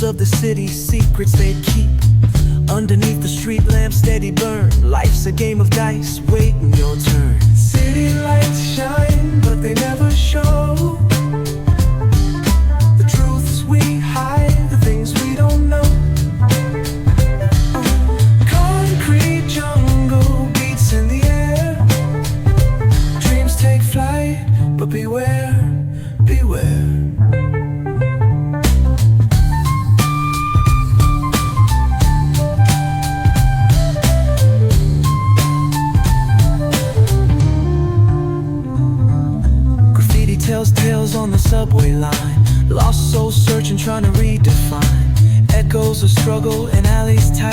Whispers of the city, secrets they keep underneath the street lamp, steady burn. Life's a game of dice, waiting your turn. City lights shine, but they never show the truths we hide, the things we don't know. Concrete jungle beats in the air. Dreams take flight, but beware, beware. Tells tales on the subway line. Lost souls searching, trying to redefine. Echoes of struggle in alleys tight.